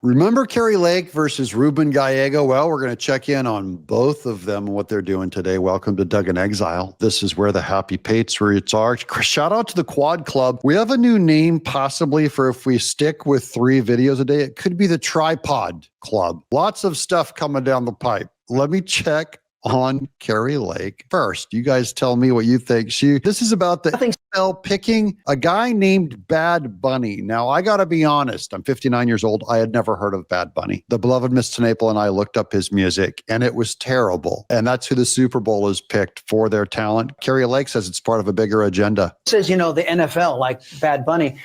Remember Kari Lake versus Ruben Gallego? Well, we're going to check in on both of them and what they're doing today. Welcome to In Exile. This is where the happy patriots are. Shout out to the Quad Club. We have a new name possibly for if we stick with 3 videos a day. It could be the Tripod Club. Lots of stuff coming down the pipe. Let me check on Kari Lake first. You guys tell me what you think. This is about the NFL picking a guy named Bad Bunny. Now, I got to be honest. I'm 59 years old. I had never heard of Bad Bunny. The beloved Miss Tenaple and I looked up his music, and it was terrible. And that's who the Super Bowl is picked for their talent. Kari Lake says it's part of a bigger agenda. Says, the NFL, like Bad Bunny,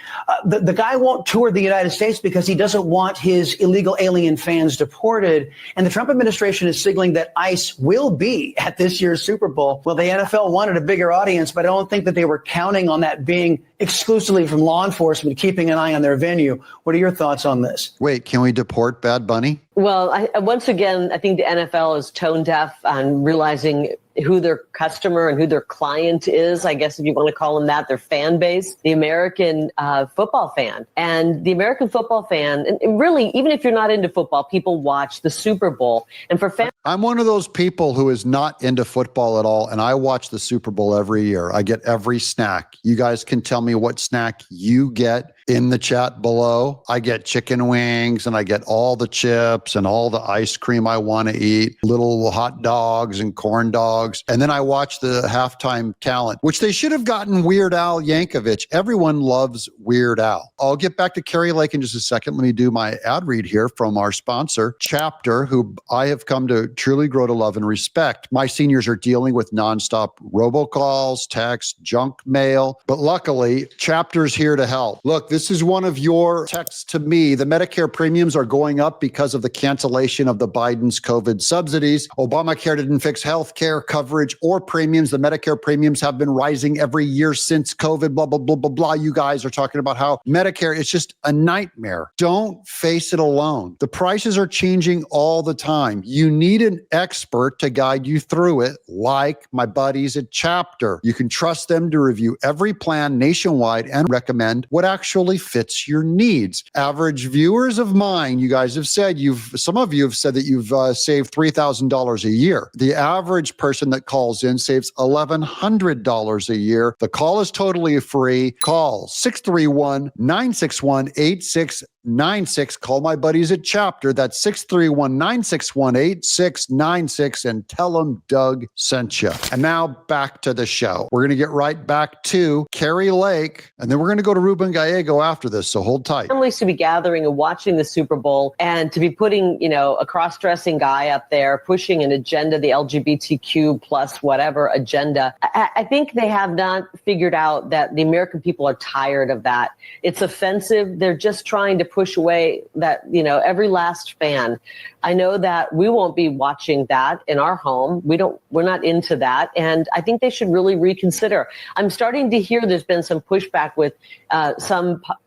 the guy won't tour the United States because he doesn't want his illegal alien fans deported. And the Trump administration is signaling that ICE will be at this year's Super Bowl. Well, the NFL wanted a bigger audience, but I don't think that they were counting on that being exclusively from law enforcement, keeping an eye on their venue. What are your thoughts on this? Wait, can we deport Bad Bunny? Well, once again, I think the NFL is tone deaf on realizing who their customer and who their client is, I guess if you want to call them that, their fan base, the American football fan. And the American football fan, and really, even if you're not into football, people watch the Super Bowl. And for fans, I'm one of those people who is not into football at all, and I watch the Super Bowl every year. I get every snack. You guys can tell me what snack you get in the chat below. I get chicken wings, and I get all the chips and all the ice cream I want to eat, little hot dogs and corn dogs. And then I watch the halftime talent, which they should have gotten Weird Al Yankovic. Everyone loves Weird Al. I'll get back to Kari Lake in just a second. Let me do my ad read here from our sponsor, Chapter, who I have come to truly grow to love and respect. My seniors are dealing with nonstop robocalls, text, junk mail, but luckily, Chapter's here to help. Look, this is one of your texts to me. The Medicare premiums are going up because of the cancellation of the Biden's COVID subsidies. Obamacare didn't fix health care coverage or premiums. The Medicare premiums have been rising every year since COVID, blah, blah, blah, blah, blah. You guys are talking about how Medicare is just a nightmare. Don't face it alone. The prices are changing all the time. You need an expert to guide you through it, like my buddies at Chapter. You can trust them to review every plan nationwide and recommend what actually fits your needs. Average viewers of mine, you guys have said, some of you have said that you've saved $3,000 a year. The average person that calls in saves $1,100 a year. The call is totally free. Call 631-961-8696. Call my buddies at Chapter. That's 631-961-8696 and tell them Doug sent you. And now back to the show. We're going to get right back to Kari Lake, and then we're going to go to Ruben Gallego after this, so hold tight. Families to be gathering and watching the Super Bowl and to be putting, a cross-dressing guy up there pushing an agenda, the LGBTQ plus whatever agenda. I think they have not figured out that the American people are tired of that. It's offensive. They're just trying to push away that, every last fan. I know that we won't be watching that in our home. We're not into that. And I think they should really reconsider. I'm starting to hear there's been some pushback with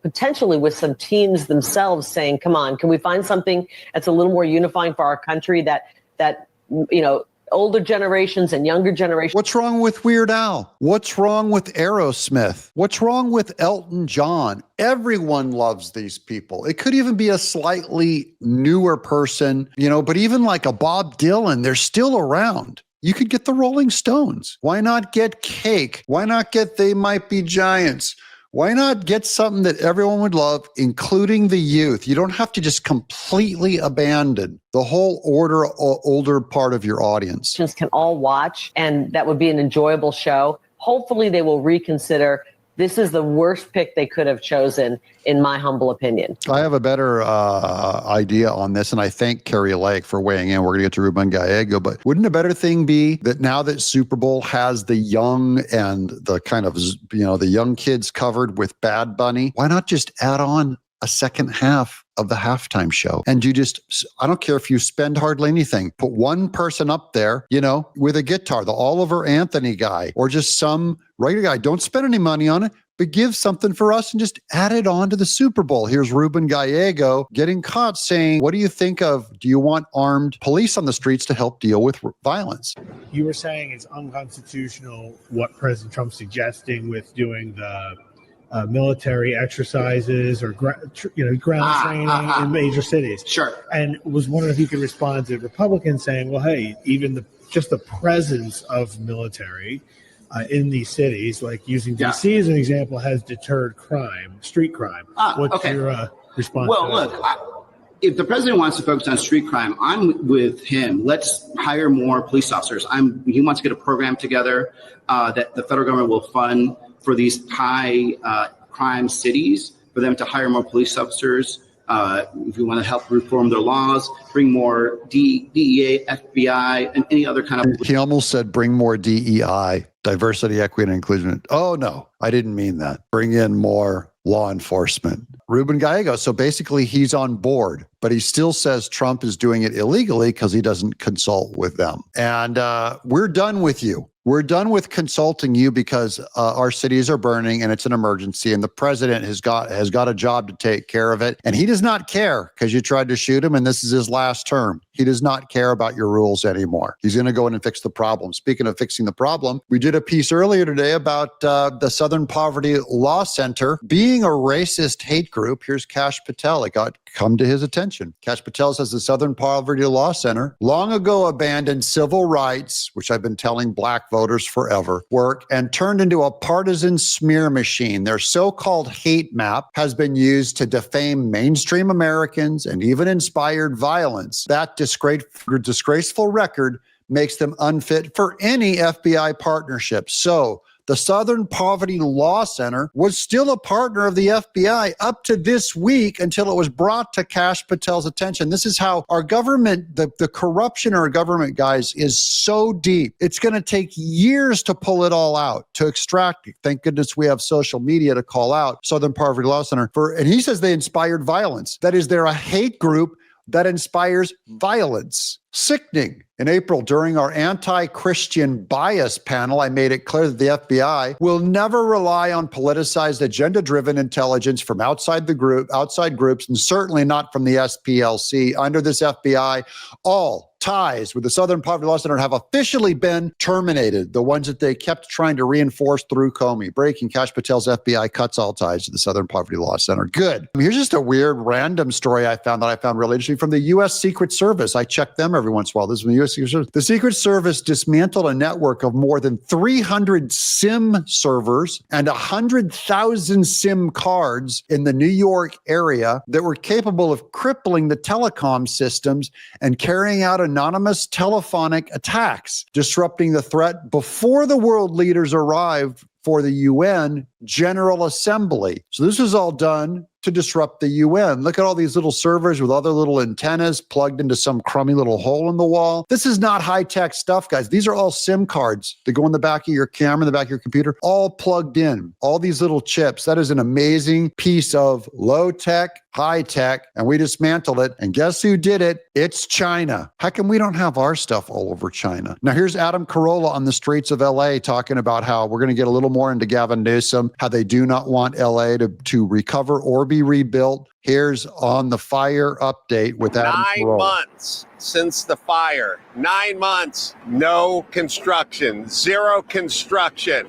potentially with some teams themselves saying, come on, can we find something that's a little more unifying for our country that older generations and younger generations. What's wrong with Weird Al? What's wrong with Aerosmith? What's wrong with Elton John? Everyone loves these people. It could even be a slightly newer person, but even like a Bob Dylan, they're still around. You could get the Rolling Stones. Why not get Cake? Why not get They Might Be Giants? Why not get something that everyone would love, including the youth? You don't have to just completely abandon the whole older part of your audience. Can all watch, and that would be an enjoyable show. Hopefully they will reconsider. This is the worst pick they could have chosen, in my humble opinion. I have a better idea on this, and I thank Kari Lake for weighing in. We're going to get to Ruben Gallego, but wouldn't a better thing be that now that Super Bowl has the young and the kind of, the young kids covered with Bad Bunny, why not just add on a second half of the halftime show? And I don't care if you spend hardly anything, put one person up there, with a guitar, the Oliver Anthony guy, or just some regular guy. Don't spend any money on it, but give something for us and just add it on to the Super Bowl. Here's Ruben Gallego getting caught saying, what do you think do you want armed police on the streets to help deal with violence? You were saying it's unconstitutional what President Trump's suggesting with doing the military exercises or ground training in major cities. Sure. And was wondering if you could respond to Republicans saying, well, hey, even just the presence of military in these cities, like using D.C. as an example, has deterred crime, street crime. What's your response to that? Well, look, if the president wants to focus on street crime, I'm with him. Let's hire more police officers. He wants to get a program together that the federal government will fund for these high crime cities, for them to hire more police officers. If you want to help reform their laws, bring more DEA, FBI, and any other kind of. He almost said bring more DEI, diversity, equity, and inclusion. Oh, no, I didn't mean that. Bring in more law enforcement. Ruben Gallegos. So basically he's on board, but he still says Trump is doing it illegally because he doesn't consult with them. And we're done with you. We're done with consulting you because our cities are burning and it's an emergency, and the president has got a job to take care of it. And he does not care because you tried to shoot him and this is his last term. He does not care about your rules anymore. He's going to go in and fix the problem. Speaking of fixing the problem, we did a piece earlier today about the Southern Poverty Law Center being a racist hate group. Here's Kash Patel. It got come to his attention. Kash Patel says the Southern Poverty Law Center long ago abandoned civil rights, which I've been telling black voters forever, work, and turned into a partisan smear machine. Their so-called hate map has been used to defame mainstream Americans and even inspired violence. That disgraceful record makes them unfit for any FBI partnership. So the Southern Poverty Law Center was still a partner of the FBI up to this week until it was brought to Kash Patel's attention. This is how our government, the corruption in our government, guys, is so deep. It's going to take years to pull it all out, to extract it. Thank goodness we have social media to call out Southern Poverty Law Center. And he says they inspired violence. That is, they're a hate group that inspires violence. Sickening. In April, during our anti-Christian bias panel, I made it clear that the FBI will never rely on politicized, agenda-driven intelligence from outside groups, and certainly not from the SPLC. Under this FBI, all ties with the Southern Poverty Law Center have officially been terminated, the ones that they kept trying to reinforce through Comey. Breaking, Kash Patel's FBI cuts all ties to the Southern Poverty Law Center. Good. Here's just a weird random story I found really interesting from the U.S. Secret Service. I check them every once in a while. This is from the U.S. Secret Service. The Secret Service dismantled a network of more than 300 SIM servers and 100,000 SIM cards in the New York area that were capable of crippling the telecom systems and carrying out anonymous telephonic attacks, disrupting the threat before the world leaders arrived for the UN General Assembly. So this was all done to disrupt the UN. Look at all these little servers with other little antennas plugged into some crummy little hole in the wall. This is not high-tech stuff, guys. These are all SIM cards that go in the back of your camera, in the back of your computer, all plugged in. All these little chips. That is an amazing piece of low-tech, high-tech, and we dismantled it. And guess who did it? It's China. How come we don't have our stuff all over China? Now, here's Adam Carolla on the streets of LA talking about how we're going to get a little more into Gavin Newsom, how they do not want LA to recover or be rebuilt. Here's on the fire update with Adam Carolla. 9 months since the fire. 9 months. No construction. Zero construction.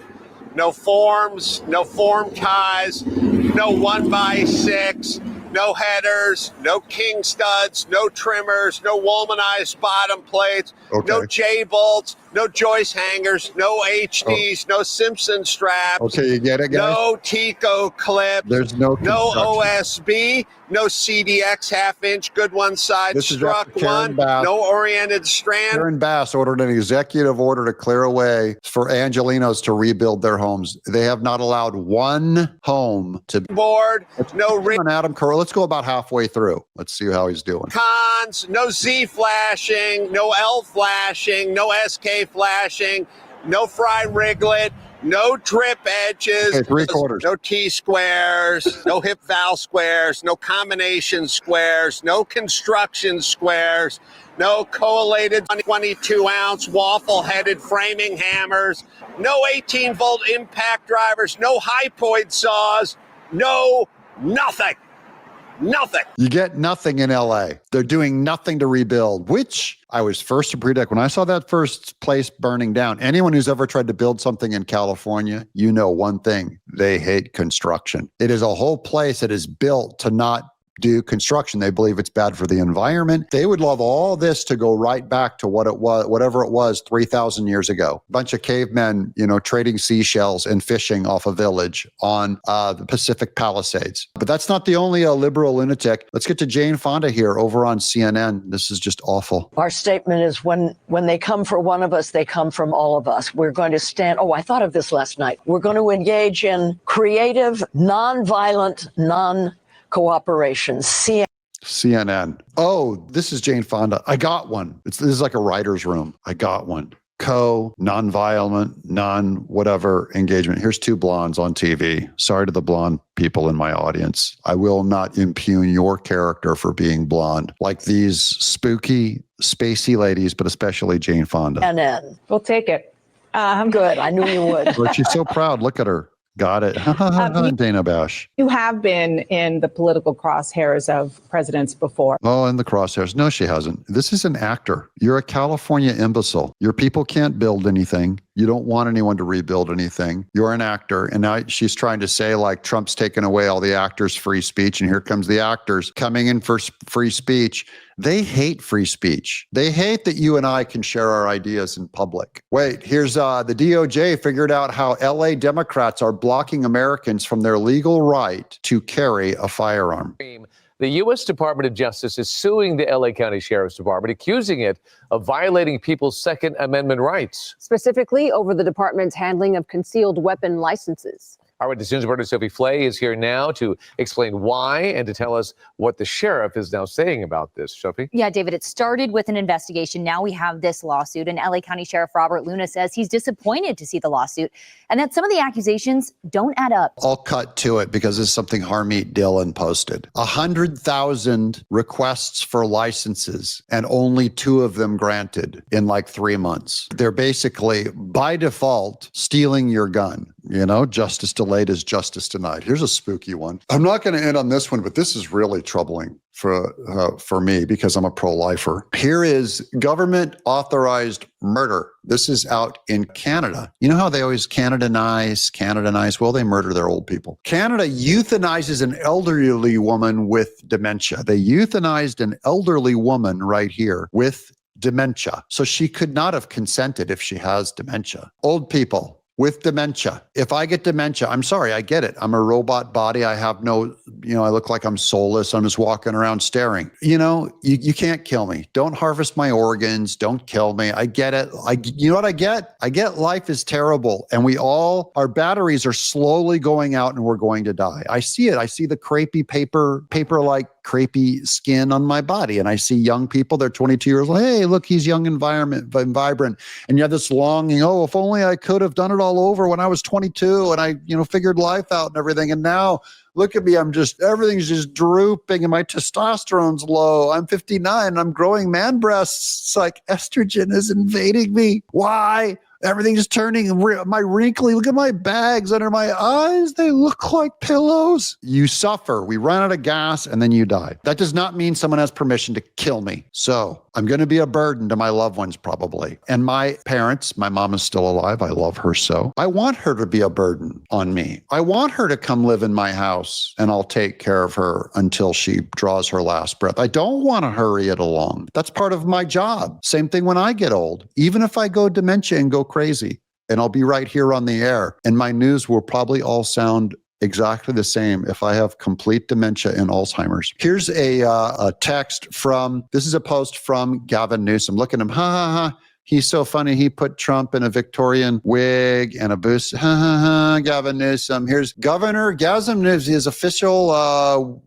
No forms. No form ties. No 1x6. No headers, no king studs, no trimmers, no womanized bottom plates, no J-bolts, no joist hangers, no HDs, no Simpson straps. Okay, you get it, guys? No Tico clips. There's no OSB, no CDX half-inch, good one side, struck one, no oriented strand. Karen Bass ordered an executive order to clear a way for Angelinos to rebuild their homes. They have not allowed one home to board. No Adam Carolla. Let's go about halfway through. Let's see how he's doing. Cons, no Z flashing, no L flashing, no SK flashing, no fry riglet, no drip edges, okay, 3/4, no T-squares, no hip valve squares, no combination squares, no construction squares, no collated 22-ounce waffle-headed framing hammers, no 18-volt impact drivers, no hypoid saws, no nothing. Nothing. You get nothing in LA. They're doing nothing to rebuild, which I was first to predict. When I saw that first place burning down, anyone who's ever tried to build something in California, you know one thing: they hate construction. It is a whole place that is built to not do construction. They believe it's bad for the environment. They would love all this to go right back to what it was, whatever it was 3,000 years ago. A bunch of cavemen, trading seashells and fishing off a village on the Pacific Palisades. But that's not the only liberal lunatic. Let's get to Jane Fonda here over on CNN. This is just awful. Our statement is when they come for one of us, they come from all of us. We're going to stand. Oh, I thought of this last night. We're going to engage in creative, nonviolent, cooperation. CNN. Oh, this is Jane Fonda. I got one. This is like a writer's room. I got one. Nonviolent, non-whatever engagement. Here's two blondes on TV. Sorry to the blonde people in my audience. I will not impugn your character for being blonde. Like these spooky, spacey ladies, but especially Jane Fonda. CNN. We'll take it. I'm good. I knew you would. But she's so proud. Look at her. Got it. Dana Bash. You have been in the political crosshairs of presidents before. Oh, in the crosshairs. No, she hasn't. This is an actor. You're a California imbecile. Your people can't build anything. You don't want anyone to rebuild anything. You're an actor. And now she's trying to say like Trump's taken away all the actors' free speech. And here comes the actors coming in for free speech. They hate free speech. They hate that you and I can share our ideas in public. Wait, here's the DOJ figured out how LA Democrats are blocking Americans from their legal right to carry a firearm. The U.S. Department of Justice is suing the L.A. County Sheriff's Department, accusing it of violating people's Second Amendment rights. Specifically over the department's handling of concealed weapon licenses. Our Witness News reporter Sophie Flay is here now to explain why and to tell us what the sheriff is now saying about this. Sophie? Yeah, David, it started with an investigation. Now we have this lawsuit, and LA County Sheriff Robert Luna says he's disappointed to see the lawsuit and that some of the accusations don't add up. I'll cut to it because it's something Harmeet Dillon posted. 100,000 requests for licenses and only 2 of them granted in like 3 months. They're basically, by default, stealing your gun. Justice delayed is justice denied. Here's a spooky one. I'm not going to end on this one, but this is really troubling for me because I'm a pro-lifer. Here is government authorized murder. This is out in Canada. You know how they always Canadianize? Well, they murder their old people. Canada euthanizes an elderly woman with dementia. They euthanized an elderly woman right here with dementia. So she could not have consented if she has dementia. Old people with dementia. If I get dementia, I'm sorry, I get it. I'm a robot body. I have no, I look like I'm soulless. I'm just walking around staring. You can't kill me. Don't harvest my organs. Don't kill me. I get it. You know what I get? I get life is terrible. And our batteries are slowly going out and we're going to die. I see it. I see the crepey paper-like crepey skin on my body. And I see young people, they're 22 years old. Hey, look, he's young and vibrant. And you have this longing, if only I could have done it all over when I was 22 and I, figured life out and everything. And now look at me. Everything's just drooping and my testosterone's low. I'm 59 and I'm growing man breasts. It's like estrogen is invading me. Why? Everything's turning my wrinkly. Look at my bags under my eyes. They look like pillows. You suffer. We run out of gas and then you die. That does not mean someone has permission to kill me. So I'm going to be a burden to my loved ones probably. And my parents, my mom is still alive. I love her so. I want her to be a burden on me. I want her to come live in my house and I'll take care of her until she draws her last breath. I don't want to hurry it along. That's part of my job. Same thing when I get old. Even if I go dementia and go crazy, and I'll be right here on the air, and my news will probably all sound exactly the same if I have complete dementia and Alzheimer's. Here's a text this is a post from Gavin Newsom. Look at him, ha ha ha. He's so funny. He put Trump in a Victorian wig and a boost. Ha ha ha. Gavin Newsom. Here's Governor Gavin Newsom, his official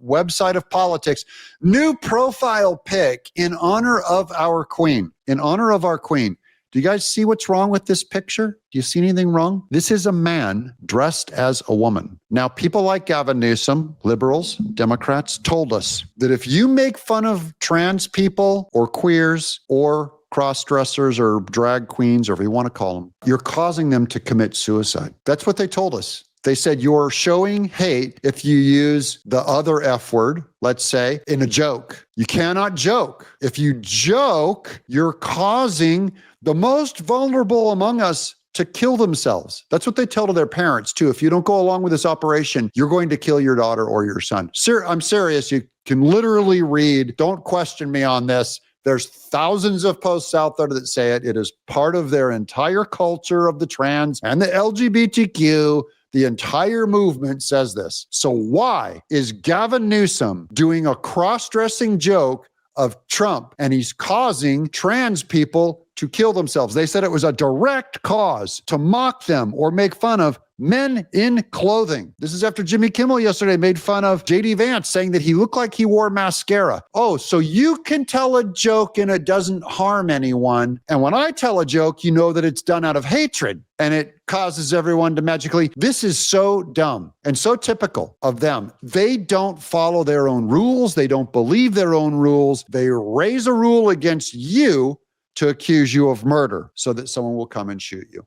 website of politics. New profile pic in honor of our queen. In honor of our queen. Do you guys see what's wrong with this picture? Do you see anything wrong? This is a man dressed as a woman. Now, people like Gavin Newsom, liberals, Democrats, told us that if you make fun of trans people or queers or cross-dressers or drag queens or whatever you want to call them, you're causing them to commit suicide. That's what they told us. They said you're showing hate if you use the other F word, let's say, in a joke. You cannot joke. If you joke, you're causing the most vulnerable among us to kill themselves. That's what they tell to their parents, too. If you don't go along with this operation, you're going to kill your daughter or your son. I'm serious. You can literally read, don't question me on this. There's thousands of posts out there that say it. It is part of their entire culture of the trans and the LGBTQ. The entire movement says this. So why is Gavin Newsom doing a cross-dressing joke of Trump and he's causing trans people to kill themselves? They said it was a direct cause to mock them or make fun of men in clothing. This is after Jimmy Kimmel yesterday made fun of J.D. Vance, saying that he looked like he wore mascara. Oh, so you can tell a joke and it doesn't harm anyone. And when I tell a joke, you know that it's done out of hatred and it causes everyone to magically. This is so dumb and so typical of them. They don't follow their own rules. They don't believe their own rules. They raise a rule against you to accuse you of murder so that someone will come and shoot you.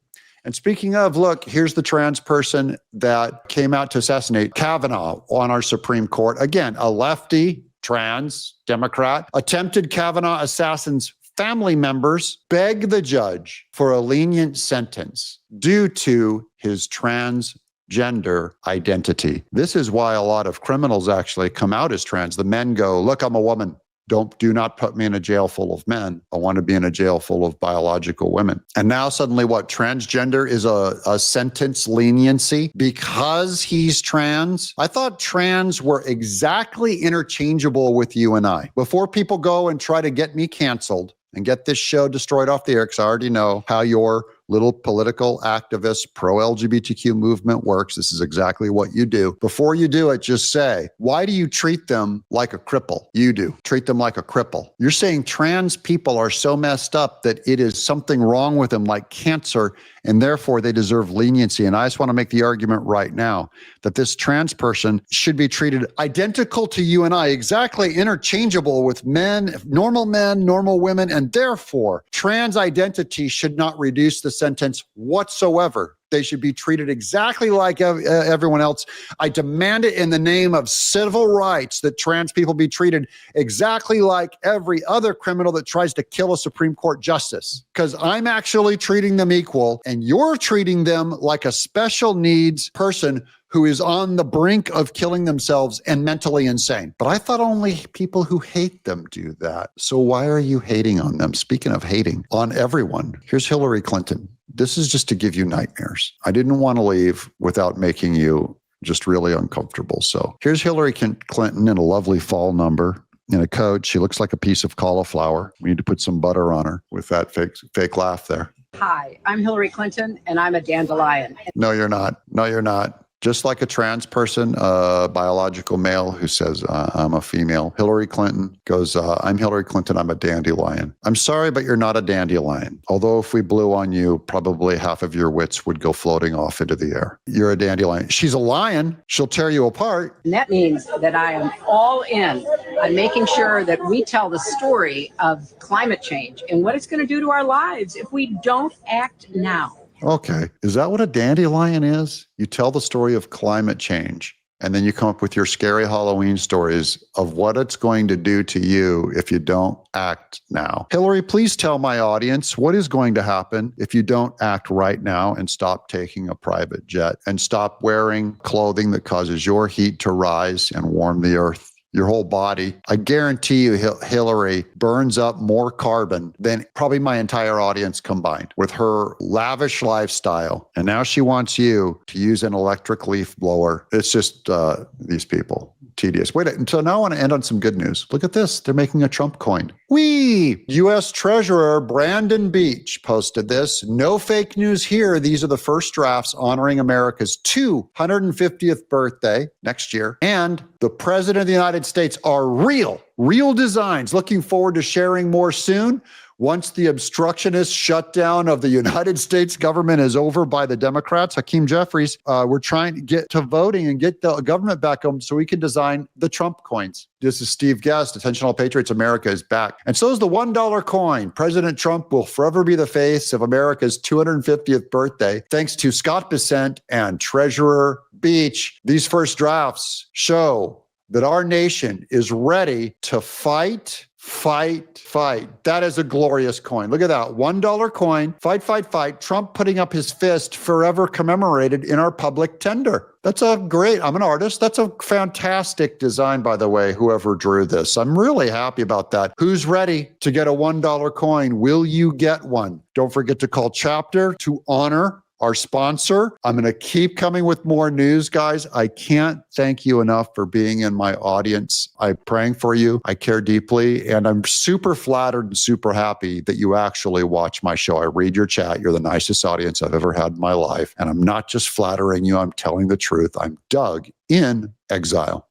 And speaking of, look, here's the trans person that came out to assassinate Kavanaugh on our Supreme Court. Again, a lefty, trans, Democrat, attempted Kavanaugh assassins' family members beg the judge for a lenient sentence due to his transgender identity. This is why a lot of criminals actually come out as trans. The men go, look, I'm a woman. Do not put me in a jail full of men. I want to be in a jail full of biological women. And now suddenly what? Transgender is a sentence leniency because he's trans? I thought trans were exactly interchangeable with you and I. Before people go and try to get me canceled and get this show destroyed off the air, because I already know how your little political activist pro-LGBTQ movement works. This is exactly what you do. Before you do it, just say, why do you treat them like a cripple? You do. Treat them like a cripple. You're saying trans people are so messed up that it is something wrong with them like cancer, and therefore they deserve leniency. And I just want to make the argument right now that this trans person should be treated identical to you and I, exactly interchangeable with men, normal women, and therefore trans identity should not reduce the sentence whatsoever. They should be treated exactly like everyone else. I demand it in the name of civil rights that trans people be treated exactly like every other criminal that tries to kill a Supreme Court justice. Because I'm actually treating them equal, and you're treating them like a special needs person who is on the brink of killing themselves and mentally insane. But I thought only people who hate them do that. So why are you hating on them? Speaking of hating on everyone, here's Hillary Clinton. This is just to give you nightmares. I didn't want to leave without making you just really uncomfortable. So here's Hillary Clinton in a lovely fall number in a coat. She looks like a piece of cauliflower. We need to put some butter on her with that fake laugh there. Hi, I'm Hillary Clinton, and I'm a dandelion. No, you're not. No, you're not. Just like a trans person, a biological male who says, I'm a female. Hillary Clinton goes, I'm Hillary Clinton, I'm a dandelion. I'm sorry, but you're not a dandelion. Although if we blew on you, probably half of your wits would go floating off into the air. You're a dandelion. She's a lion. She'll tear you apart. And that means that I am all in on making sure that we tell the story of climate change and what it's going to do to our lives if we don't act now. Okay. Is that what a dandelion is? You tell the story of climate change, and then you come up with your scary Halloween stories of what it's going to do to you if you don't act now. Hillary, please tell my audience what is going to happen if you don't act right now and stop taking a private jet and stop wearing clothing that causes your heat to rise and warm the earth. Your whole body. I guarantee you, Hillary burns up more carbon than probably my entire audience combined with her lavish lifestyle. And now she wants you to use an electric leaf blower. It's just these people. Tedious. Wait, so now I want to end on some good news. Look at this. They're making a Trump coin. Whee! U.S. Treasurer Brandon Beach posted this. No fake news here. These are the first drafts honoring America's 250th birthday next year. And the President of the United States are real designs. Looking forward to sharing more soon. Once the obstructionist shutdown of the United States government is over by the Democrats, Hakeem Jeffries, we're trying to get to voting and get the government back home so we can design the Trump coins. This is Steve Guest. Attention all patriots, America is back. And so is the $1 coin. President Trump will forever be the face of America's 250th birthday, thanks to Scott Bessent and Treasurer beach. These first drafts show that our nation is ready to fight. That is a glorious coin. Look at that. $1 coin. Fight. Trump putting up his fist, forever commemorated in our public tender. That's I'm an artist. That's a fantastic design, by the way, whoever drew this. I'm really happy about that. Who's ready to get a $1 coin? Will you get one? Don't forget to call Chapter to honor our sponsor. I'm going to keep coming with more news, guys. I can't thank you enough for being in my audience. I'm praying for you. I care deeply, and I'm super flattered and super happy that you actually watch my show. I read your chat. You're the nicest audience I've ever had in my life, and I'm not just flattering you. I'm telling the truth. I'm Doug in Exile.